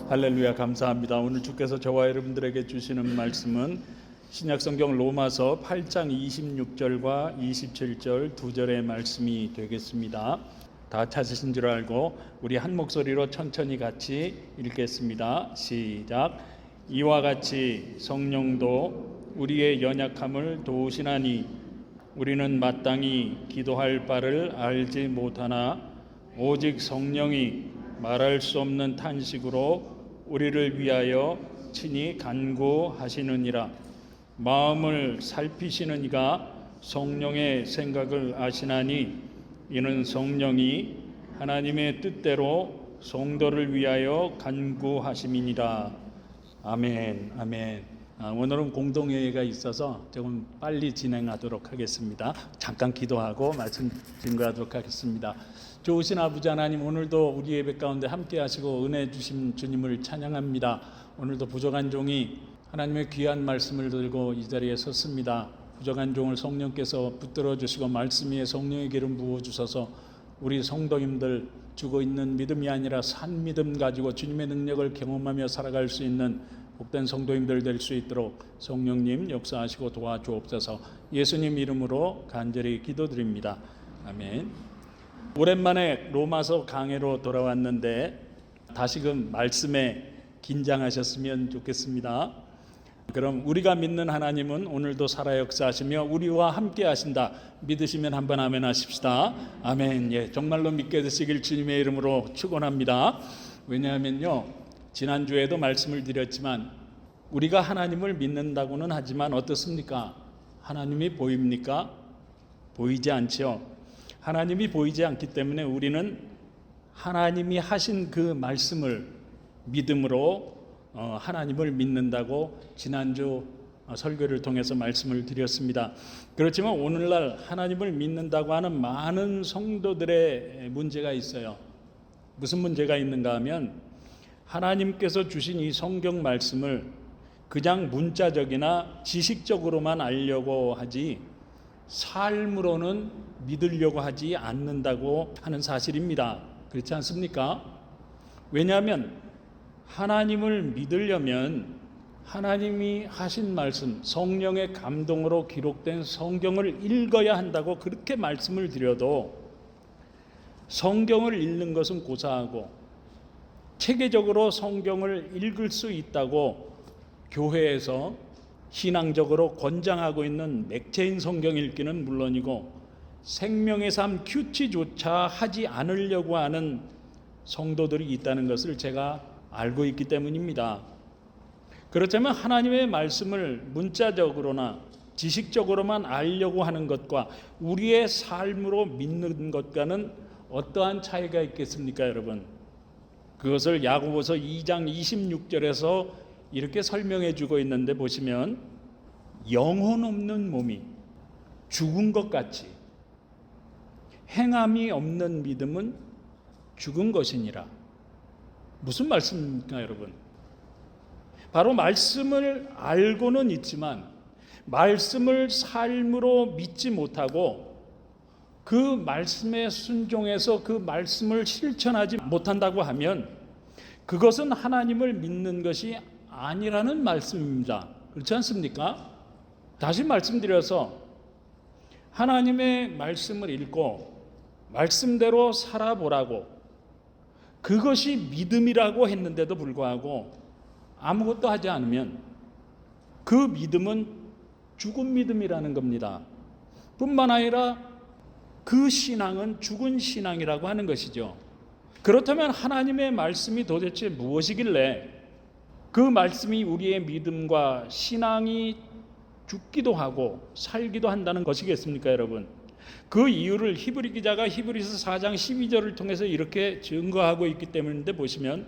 할렐루야, 감사합니다. 오늘 주께서 저와 여러분들에게 주시는 말씀은 신약성경 로마서 8장 26절과 27절 두 절의 말씀이 되겠습니다. 다 찾으신 줄 알고 우리 한 목소리로 천천히 같이 읽겠습니다. 시작. 이와 같이 성령도 우리의 연약함을 도우시나니 우리는 마땅히 기도할 바를 알지 못하나 오직 성령이 말할 수 없는 탄식으로 우리를 위하여 친히 간구하시느니라. 마음을 살피시는 이가 성령의 생각을 아시나니 이는 성령이 하나님의 뜻대로 성도를 위하여 간구하심이니라. 아멘. 아멘. 오늘은 공동회의가 있어서 조금 빨리 진행하도록 하겠습니다. 잠깐 기도하고 말씀 증거하도록 하겠습니다. 좋으신 아버지 하나님, 오늘도 우리 예배 가운데 함께 하시고 은혜 주신 주님을 찬양합니다. 오늘도 부족한 종이 하나님의 귀한 말씀을 들고 이 자리에 섰습니다. 부족한 종을 성령께서 붙들어 주시고 말씀 위에 성령의 기름 부어 주셔서 우리 성도님들 주고 있는 믿음이 아니라 산 믿음 가지고 주님의 능력을 경험하며 살아갈 수 있는 복된 성도님들 될 수 있도록 성령님 역사하시고 도와주옵소서. 예수님 이름으로 간절히 기도드립니다. 아멘. 오랜만에 로마서 강해로 돌아왔는데 다시금 말씀에 긴장하셨으면 좋겠습니다. 그럼 우리가 믿는 하나님은 오늘도 살아 역사하시며 우리와 함께 하신다. 믿으시면 한번 아멘 하십시다. 아멘. 예, 정말로 믿게 되시길 주님의 이름으로 축원합니다. 왜냐하면요, 지난주에도 말씀을 드렸지만 우리가 하나님을 믿는다고는 하지만 어떻습니까? 하나님이 보입니까? 보이지 않죠. 하나님이 보이지 않기 때문에 우리는 하나님이 하신 그 말씀을 믿음으로 하나님을 믿는다고 지난주 설교를 통해서 말씀을 드렸습니다. 그렇지만 오늘날 하나님을 믿는다고 하는 많은 성도들의 문제가 있어요. 무슨 문제가 있는가 하면 하나님께서 주신 이 성경 말씀을 그냥 문자적이나 지식적으로만 알려고 하지 삶으로는 믿으려고 하지 않는다고 하는 사실입니다. 그렇지 않습니까? 왜냐하면 하나님을 믿으려면 하나님이 하신 말씀, 성령의 감동으로 기록된 성경을 읽어야 한다고 그렇게 말씀을 드려도 성경을 읽는 것은 고사하고 체계적으로 성경을 읽을 수 있다고 교회에서 신앙적으로 권장하고 있는 맥체인 성경 읽기는 물론이고 생명의 삶 큐티조차 하지 않으려고 하는 성도들이 있다는 것을 제가 알고 있기 때문입니다. 그렇다면 하나님의 말씀을 문자적으로나 지식적으로만 알려고 하는 것과 우리의 삶으로 믿는 것과는 어떠한 차이가 있겠습니까, 여러분? 그것을 야고보서 2장 26절에서 이렇게 설명해 주고 있는데 보시면 영혼 없는 몸이 죽은 것 같이 행함이 없는 믿음은 죽은 것이니라. 무슨 말씀입니까, 여러분? 바로 말씀을 알고는 있지만 말씀을 삶으로 믿지 못하고 그 말씀에 순종해서 그 말씀을 실천하지 못한다고 하면 그것은 하나님을 믿는 것이 아니라는 말씀입니다. 그렇지 않습니까? 다시 말씀드려서 하나님의 말씀을 읽고 말씀대로 살아보라고 그것이 믿음이라고 했는데도 불구하고 아무것도 하지 않으면 그 믿음은 죽은 믿음이라는 겁니다. 뿐만 아니라 그 신앙은 죽은 신앙이라고 하는 것이죠. 그렇다면 하나님의 말씀이 도대체 무엇이길래 그 말씀이 우리의 믿음과 신앙이 죽기도 하고 살기도 한다는 것이겠습니까, 여러분? 그 이유를 히브리 기자가 히브리서 4장 12절을 통해서 이렇게 증거하고 있기 때문인데 보시면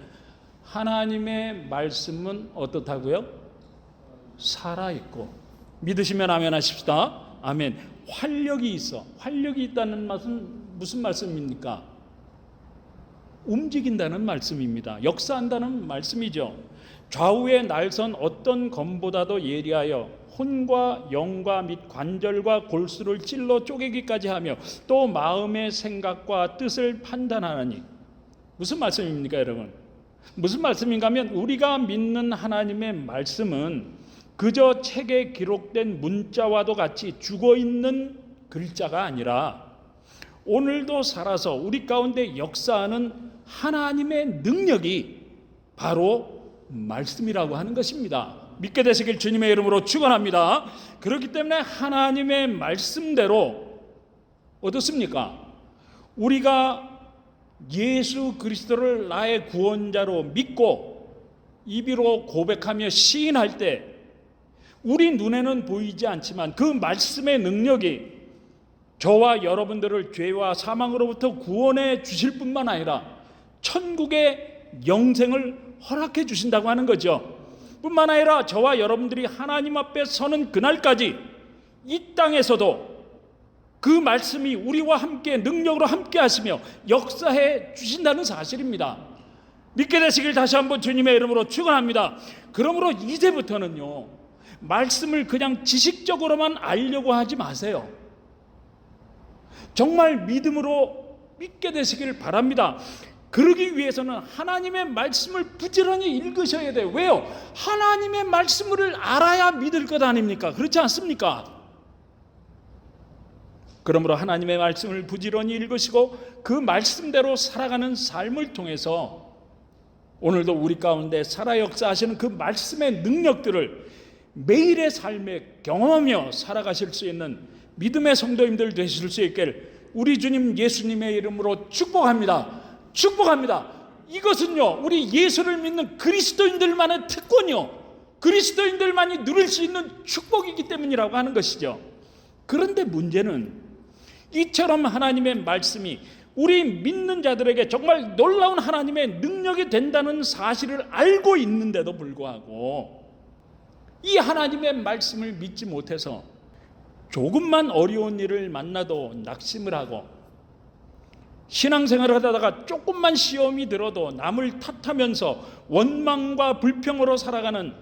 하나님의 말씀은 어떻다고요? 살아있고 믿으시면 아멘 하십시다. 아멘. 활력이 있어. 활력이 있다는 말은 무슨 말씀입니까? 움직인다는 말씀입니다. 역사한다는 말씀이죠. 좌우의 날선 어떤 검보다도 예리하여 혼과 영과 및 관절과 골수를 찔러 쪼개기까지 하며 또 마음의 생각과 뜻을 판단하나니 무슨 말씀입니까, 여러분? 무슨 말씀인가 하면 우리가 믿는 하나님의 말씀은 그저 책에 기록된 문자와도 같이 죽어있는 글자가 아니라 오늘도 살아서 우리 가운데 역사하는 하나님의 능력이 바로 말씀이라고 하는 것입니다. 믿게 되시길 주님의 이름으로 축원합니다. 그렇기 때문에 하나님의 말씀대로 어떻습니까? 우리가 예수 그리스도를 나의 구원자로 믿고 입으로 고백하며 시인할 때 우리 눈에는 보이지 않지만 그 말씀의 능력이 저와 여러분들을 죄와 사망으로부터 구원해 주실 뿐만 아니라 천국의 영생을 허락해 주신다고 하는 거죠. 뿐만 아니라 저와 여러분들이 하나님 앞에 서는 그날까지 이 땅에서도 그 말씀이 우리와 함께 능력으로 함께 하시며 역사해 주신다는 사실입니다. 믿게 되시길 다시 한번 주님의 이름으로 축원합니다. 그러므로 이제부터는요, 말씀을 그냥 지식적으로만 알려고 하지 마세요. 정말 믿음으로 믿게 되시길 바랍니다. 그러기 위해서는 하나님의 말씀을 부지런히 읽으셔야 돼요. 왜요? 하나님의 말씀을 알아야 믿을 것 아닙니까? 그렇지 않습니까? 그러므로 하나님의 말씀을 부지런히 읽으시고 그 말씀대로 살아가는 삶을 통해서 오늘도 우리 가운데 살아 역사하시는 그 말씀의 능력들을 매일의 삶에 경험하며 살아가실 수 있는 믿음의 성도님들 되실 수 있기를 우리 주님 예수님의 이름으로 축복합니다. 축복합니다. 이것은요, 우리 예수를 믿는 그리스도인들만의 특권이요, 그리스도인들만이 누릴 수 있는 축복이기 때문이라고 하는 것이죠. 그런데 문제는 이처럼 하나님의 말씀이 우리 믿는 자들에게 정말 놀라운 하나님의 능력이 된다는 사실을 알고 있는데도 불구하고 이 하나님의 말씀을 믿지 못해서 조금만 어려운 일을 만나도 낙심을 하고 신앙생활을 하다가 조금만 시험이 들어도 남을 탓하면서 원망과 불평으로 살아가는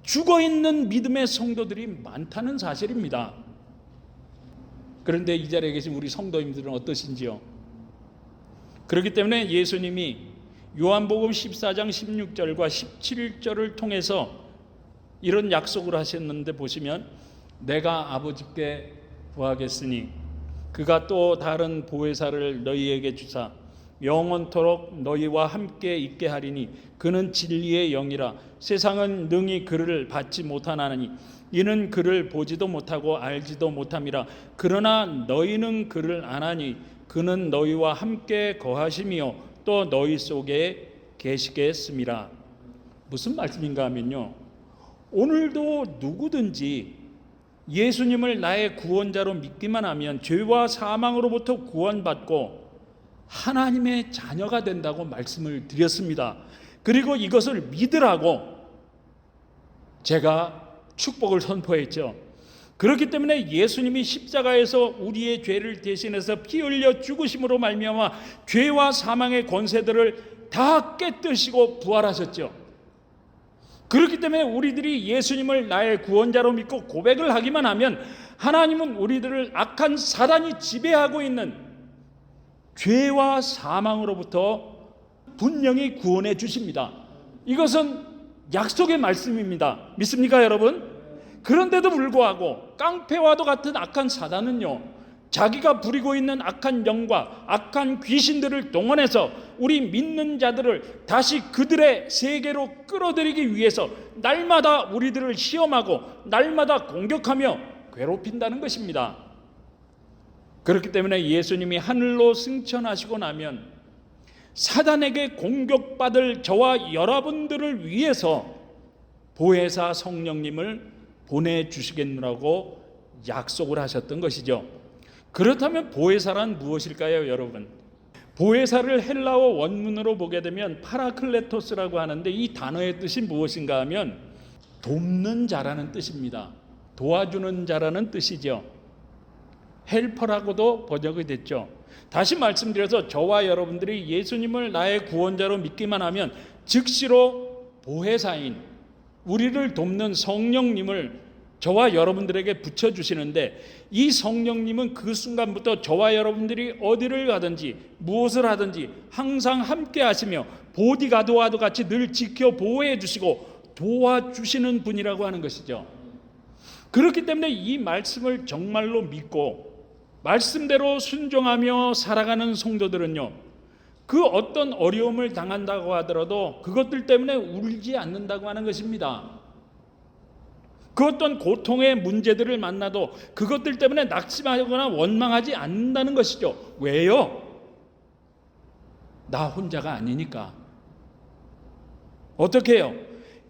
죽어있는 믿음의 성도들이 많다는 사실입니다. 그런데 이 자리에 계신 우리 성도님들은 어떠신지요? 그렇기 때문에 예수님이 요한복음 14장 16절과 17절을 통해서 이런 약속을 하셨는데 보시면 내가 아버지께 구하겠으니 그가 또 다른 보혜사를 너희에게 주사 영원토록 너희와 함께 있게 하리니 그는 진리의 영이라 세상은 능히 그를 받지 못하나니 이는 그를 보지도 못하고 알지도 못함이라 그러나 너희는 그를 아나니 그는 너희와 함께 거하시며 또 너희 속에 계시겠음이라. 무슨 말씀인가 하면요, 오늘도 누구든지 예수님을 나의 구원자로 믿기만 하면 죄와 사망으로부터 구원받고 하나님의 자녀가 된다고 말씀을 드렸습니다. 그리고 이것을 믿으라고 제가 축복을 선포했죠. 그렇기 때문에 예수님이 십자가에서 우리의 죄를 대신해서 피 흘려 죽으심으로 말미암아 죄와 사망의 권세들을 다 깨뜨리시고 부활하셨죠. 그렇기 때문에 우리들이 예수님을 나의 구원자로 믿고 고백을 하기만 하면 하나님은 우리들을 악한 사단이 지배하고 있는 죄와 사망으로부터 분명히 구원해 주십니다. 이것은 약속의 말씀입니다. 믿습니까, 여러분? 그런데도 불구하고 깡패와도 같은 악한 사단은요, 자기가 부리고 있는 악한 영과 악한 귀신들을 동원해서 우리 믿는 자들을 다시 그들의 세계로 끌어들이기 위해서 날마다 우리들을 시험하고 날마다 공격하며 괴롭힌다는 것입니다. 그렇기 때문에 예수님이 하늘로 승천하시고 나면 사단에게 공격받을 저와 여러분들을 위해서 보혜사 성령님을 보내주시겠느라고 약속을 하셨던 것이죠. 그렇다면 보혜사란 무엇일까요, 여러분? 보혜사를 헬라어 원문으로 보게 되면 파라클레토스라고 하는데 이 단어의 뜻이 무엇인가 하면 돕는 자라는 뜻입니다. 도와주는 자라는 뜻이죠. 헬퍼라고도 번역이 됐죠. 다시 말씀드려서 저와 여러분들이 예수님을 나의 구원자로 믿기만 하면 즉시로 보혜사인 우리를 돕는 성령님을 저와 여러분들에게 붙여주시는데, 이 성령님은 그 순간부터 저와 여러분들이 어디를 가든지 무엇을 하든지 항상 함께 하시며 보디가드와도 같이 늘 지켜 보호해 주시고 도와주시는 분이라고 하는 것이죠. 그렇기 때문에 이 말씀을 정말로 믿고 말씀대로 순종하며 살아가는 성도들은요, 그 어떤 어려움을 당한다고 하더라도 그것들 때문에 울지 않는다고 하는 것입니다. 그 어떤 고통의 문제들을 만나도 그것들 때문에 낙심하거나 원망하지 않는다는 것이죠. 왜요? 나 혼자가 아니니까. 어떻게 해요?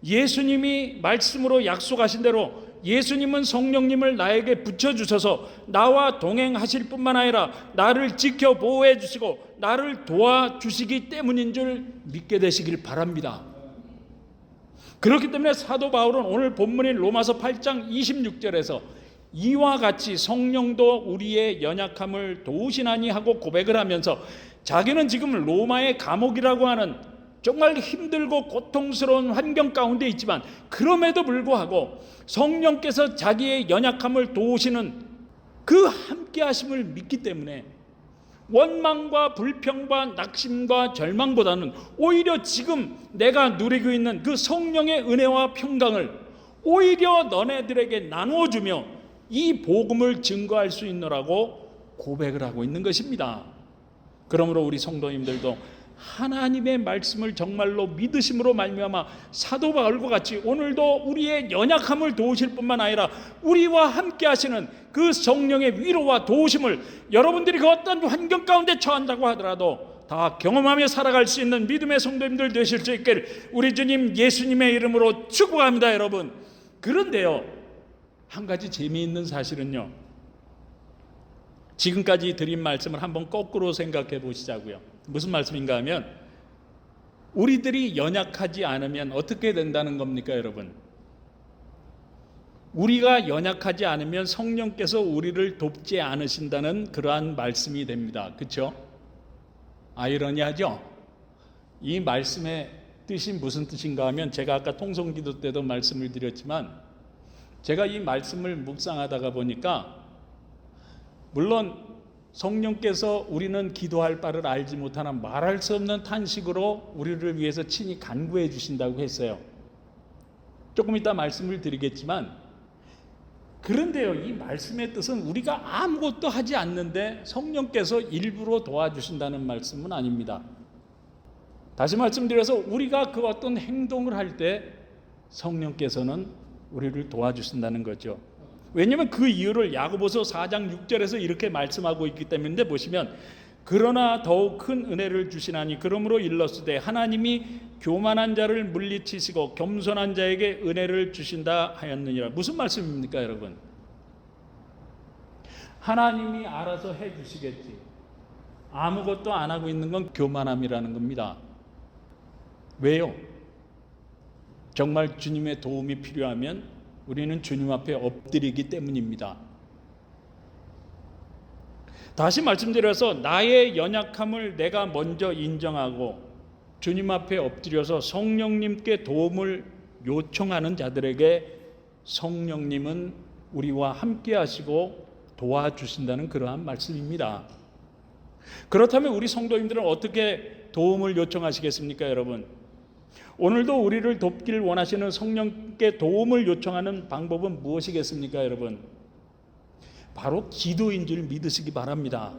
예수님이 말씀으로 약속하신 대로 예수님은 성령님을 나에게 붙여주셔서 나와 동행하실 뿐만 아니라 나를 지켜 보호해 주시고 나를 도와주시기 때문인 줄 믿게 되시길 바랍니다. 그렇기 때문에 사도 바울은 오늘 본문인 로마서 8장 26절에서 이와 같이 성령도 우리의 연약함을 도우시나니 하고 고백을 하면서 자기는 지금 로마의 감옥이라고 하는 정말 힘들고 고통스러운 환경 가운데 있지만 그럼에도 불구하고 성령께서 자기의 연약함을 도우시는 그 함께 하심을 믿기 때문에 원망과 불평과 낙심과 절망보다는 오히려 지금 내가 누리고 있는 그 성령의 은혜와 평강을 오히려 너네들에게 나누어주며 이 복음을 증거할 수 있노라고 고백을 하고 있는 것입니다. 그러므로 우리 성도님들도 하나님의 말씀을 정말로 믿으심으로 말미암아 사도 바울과 같이 오늘도 우리의 연약함을 도우실 뿐만 아니라 우리와 함께 하시는 그 성령의 위로와 도우심을 여러분들이 그 어떤 환경 가운데 처한다고 하더라도 다 경험하며 살아갈 수 있는 믿음의 성도님들 되실 수 있기를 우리 주님 예수님의 이름으로 축복합니다, 여러분. 그런데요, 한 가지 재미있는 사실은요, 지금까지 드린 말씀을 한번 거꾸로 생각해 보시자고요. 무슨 말씀인가 하면 우리들이 연약하지 않으면 어떻게 된다는 겁니까, 여러분? 우리가 연약하지 않으면 성령께서 우리를 돕지 않으신다는 그러한 말씀이 됩니다. 그렇죠? 아이러니하죠? 이 말씀의 뜻이 무슨 뜻인가 하면 제가 아까 통성기도 때도 말씀을 드렸지만 제가 이 말씀을 묵상하다가 보니까 물론 성령께서 우리는 기도할 바를 알지 못하나 말할 수 없는 탄식으로 우리를 위해서 친히 간구해 주신다고 했어요. 조금 이따 말씀을 드리겠지만, 그런데요, 이 말씀의 뜻은 우리가 아무것도 하지 않는데 성령께서 일부러 도와주신다는 말씀은 아닙니다. 다시 말씀드려서 우리가 그 어떤 행동을 할 때 성령께서는 우리를 도와주신다는 거죠. 왜냐하면 그 이유를 야고보서 4장 6절에서 이렇게 말씀하고 있기 때문에 보시면 그러나 더욱 큰 은혜를 주시나니 그러므로 일렀으되 하나님이 교만한 자를 물리치시고 겸손한 자에게 은혜를 주신다 하였느니라. 무슨 말씀입니까, 여러분? 하나님이 알아서 해 주시겠지. 아무것도 안 하고 있는 건 교만함이라는 겁니다. 왜요? 정말 주님의 도움이 필요하면 우리는 주님 앞에 엎드리기 때문입니다. 다시 말씀드려서 나의 연약함을 내가 먼저 인정하고 주님 앞에 엎드려서 성령님께 도움을 요청하는 자들에게 성령님은 우리와 함께 하시고 도와주신다는 그러한 말씀입니다. 그렇다면 우리 성도님들은 어떻게 도움을 요청하시겠습니까, 여러분? 오늘도 우리를 돕기를 원하시는 성령께 도움을 요청하는 방법은 무엇이겠습니까, 여러분? 바로 기도인 줄 믿으시기 바랍니다.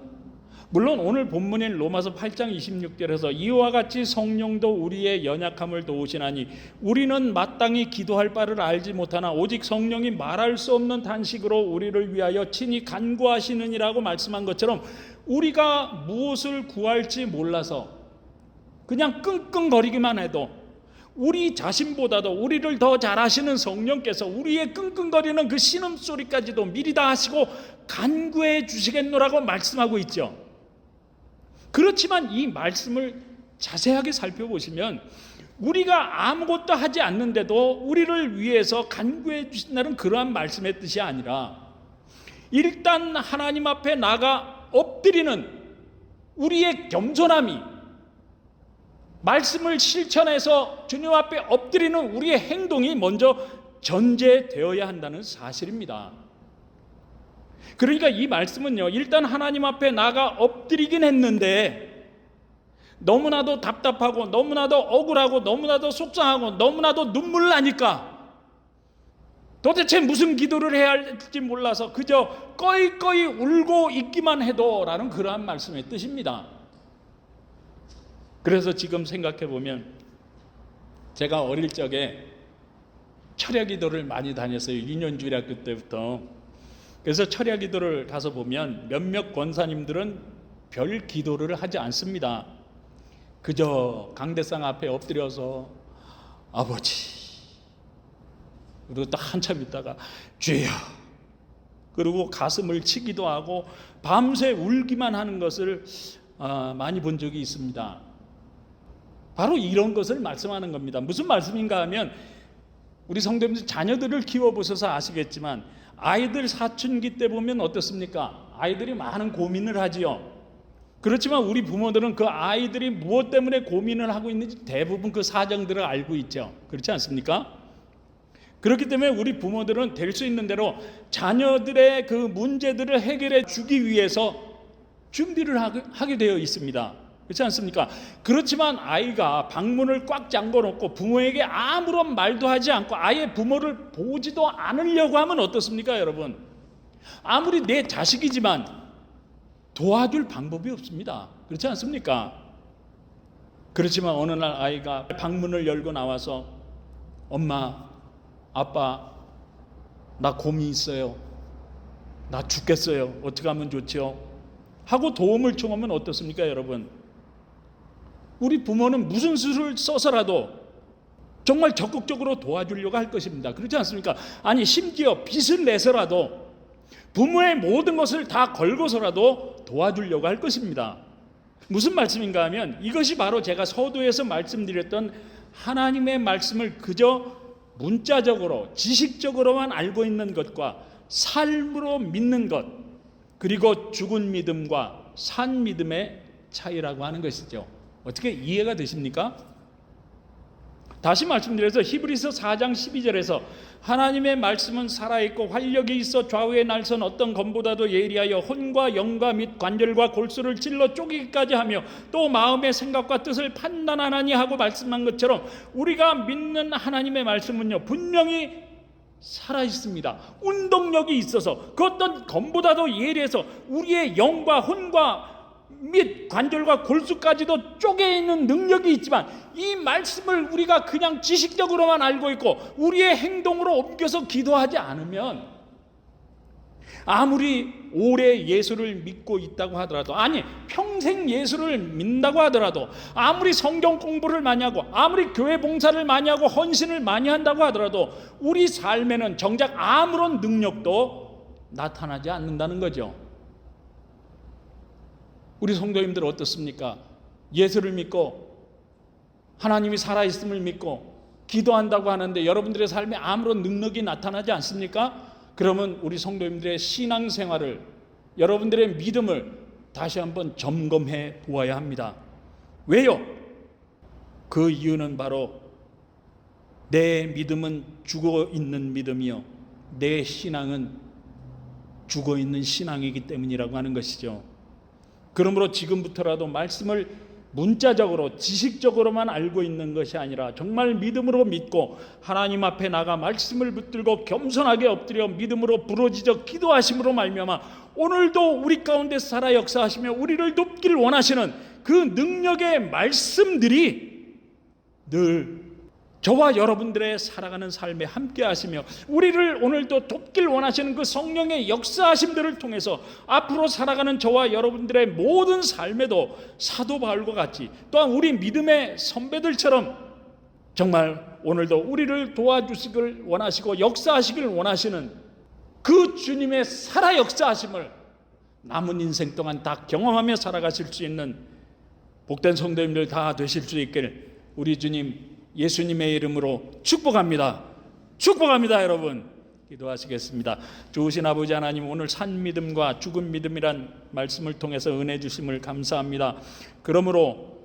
물론 오늘 본문인 로마서 8장 26절에서 이와 같이 성령도 우리의 연약함을 도우시나니 우리는 마땅히 기도할 바를 알지 못하나 오직 성령이 말할 수 없는 탄식으로 우리를 위하여 친히 간구하시느니라고 말씀한 것처럼 우리가 무엇을 구할지 몰라서 그냥 끙끙거리기만 해도 우리 자신보다도 우리를 더 잘 아시는 성령께서 우리의 끙끙거리는 그 신음소리까지도 미리 다 하시고 간구해 주시겠노라고 말씀하고 있죠. 그렇지만 이 말씀을 자세하게 살펴보시면 우리가 아무것도 하지 않는데도 우리를 위해서 간구해 주신다는 그러한 말씀의 뜻이 아니라 일단 하나님 앞에 나가 엎드리는 우리의 겸손함이 말씀을 실천해서 주님 앞에 엎드리는 우리의 행동이 먼저 전제되어야 한다는 사실입니다. 그러니까 이 말씀은요, 일단 하나님 앞에 나가 엎드리긴 했는데 너무나도 답답하고 너무나도 억울하고 너무나도 속상하고 너무나도 눈물 나니까 도대체 무슨 기도를 해야 할지 몰라서 그저 꺼이꺼이 울고 있기만 해도 라는 그러한 말씀의 뜻입니다. 그래서 지금 생각해 보면 제가 어릴 적에 철야 기도를 많이 다녔어요. 유년주일학교 때부터. 그래서 철야 기도를 가서 보면 몇몇 권사님들은 별 기도를 하지 않습니다. 그저 강대상 앞에 엎드려서 아버지, 그리고 또 한참 있다가 주여, 그리고 가슴을 치기도 하고 밤새 울기만 하는 것을 많이 본 적이 있습니다. 바로 이런 것을 말씀하는 겁니다. 무슨 말씀인가 하면 우리 성도님들 자녀들을 키워보셔서 아시겠지만 아이들 사춘기 때 보면 어떻습니까? 아이들이 많은 고민을 하지요. 그렇지만 우리 부모들은 그 아이들이 무엇 때문에 고민을 하고 있는지 대부분 그 사정들을 알고 있죠. 그렇지 않습니까? 그렇기 때문에 우리 부모들은 될 수 있는 대로 자녀들의 그 문제들을 해결해 주기 위해서 준비를 하게 되어 있습니다. 그렇지 않습니까? 그렇지만 아이가 방문을 꽉 잠궈놓고 부모에게 아무런 말도 하지 않고 아예 부모를 보지도 않으려고 하면 어떻습니까, 여러분? 아무리 내 자식이지만 도와줄 방법이 없습니다. 그렇지 않습니까? 그렇지만 어느 날 아이가 방문을 열고 나와서 엄마, 아빠, 나 곰이 있어요. 나 죽겠어요. 어떻게 하면 좋죠? 하고 도움을 청하면 어떻습니까, 여러분? 우리 부모는 무슨 수를 써서라도 정말 적극적으로 도와주려고 할 것입니다. 그렇지 않습니까? 아니, 심지어 빚을 내서라도 부모의 모든 것을 다 걸고서라도 도와주려고 할 것입니다. 무슨 말씀인가 하면 이것이 바로 제가 서두에서 말씀드렸던 하나님의 말씀을 그저 문자적으로 지식적으로만 알고 있는 것과 삶으로 믿는 것, 그리고 죽은 믿음과 산 믿음의 차이라고 하는 것이죠. 어떻게 이해가 되십니까? 다시 말씀드려서 히브리서 4장 12절에서 하나님의 말씀은 살아있고 활력이 있어 좌우에 날선 어떤 검보다도 예리하여 혼과 영과 및 관절과 골수를 찔러 쪼개기까지 하며 또 마음의 생각과 뜻을 판단하나니 하고 말씀한 것처럼 우리가 믿는 하나님의 말씀은요, 분명히 살아있습니다. 운동력이 있어서 그 어떤 검보다도 예리해서 우리의 영과 혼과 및 관절과 골수까지도 쪼개있는 능력이 있지만 이 말씀을 우리가 그냥 지식적으로만 알고 있고 우리의 행동으로 옮겨서 기도하지 않으면 아무리 오래 예수를 믿고 있다고 하더라도, 아니 평생 예수를 믿는다고 하더라도, 아무리 성경 공부를 많이 하고 아무리 교회 봉사를 많이 하고 헌신을 많이 한다고 하더라도 우리 삶에는 정작 아무런 능력도 나타나지 않는다는 거죠. 우리 성도님들 어떻습니까? 예수를 믿고 하나님이 살아있음을 믿고 기도한다고 하는데 여러분들의 삶에 아무런 능력이 나타나지 않습니까? 그러면 우리 성도님들의 신앙생활을, 여러분들의 믿음을 다시 한번 점검해 보아야 합니다. 왜요? 그 이유는 바로 내 믿음은 죽어있는 믿음이요, 내 신앙은 죽어있는 신앙이기 때문이라고 하는 것이죠. 그러므로 지금부터라도 말씀을 문자적으로 지식적으로만 알고 있는 것이 아니라 정말 믿음으로 믿고 하나님 앞에 나가 말씀을 붙들고 겸손하게 엎드려 믿음으로 부르짖어 기도하심으로 말미암아 오늘도 우리 가운데 살아 역사하시며 우리를 돕기를 원하시는 그 능력의 말씀들이 늘 저와 여러분들의 살아가는 삶에 함께 하시며 우리를 오늘도 돕길 원하시는 그 성령의 역사하심들을 통해서 앞으로 살아가는 저와 여러분들의 모든 삶에도 사도 바울과 같이 또한 우리 믿음의 선배들처럼 정말 오늘도 우리를 도와주시길 원하시고 역사하시길 원하시는 그 주님의 살아 역사하심을 남은 인생 동안 다 경험하며 살아가실 수 있는 복된 성도님들 다 되실 수 있길 우리 주님 예수님의 이름으로 축복합니다. 축복합니다, 여러분. 기도하시겠습니다. 좋으신 아버지 하나님, 오늘 산 믿음과 죽은 믿음이란 말씀을 통해서 은혜 주심을 감사합니다. 그러므로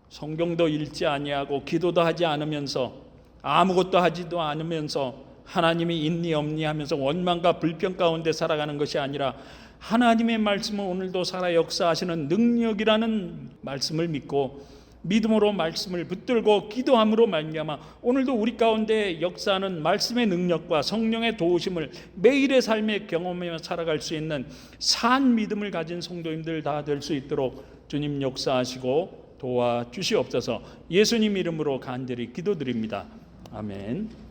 성경도 읽지 아니하고 기도도 하지 않으면서 아무것도 하지도 않으면서 하나님이 있니 없니 하면서 원망과 불평 가운데 살아가는 것이 아니라 하나님의 말씀은 오늘도 살아 역사하시는 능력이라는 말씀을 믿고 믿음으로 말씀을 붙들고 기도함으로 말미암아 오늘도 우리 가운데 역사하는 말씀의 능력과 성령의 도우심을 매일의 삶에 경험하며 살아갈 수 있는 산 믿음을 가진 성도님들 다 될 수 있도록 주님 역사하시고 도와주시옵소서. 예수님 이름으로 간절히 기도드립니다. 아멘.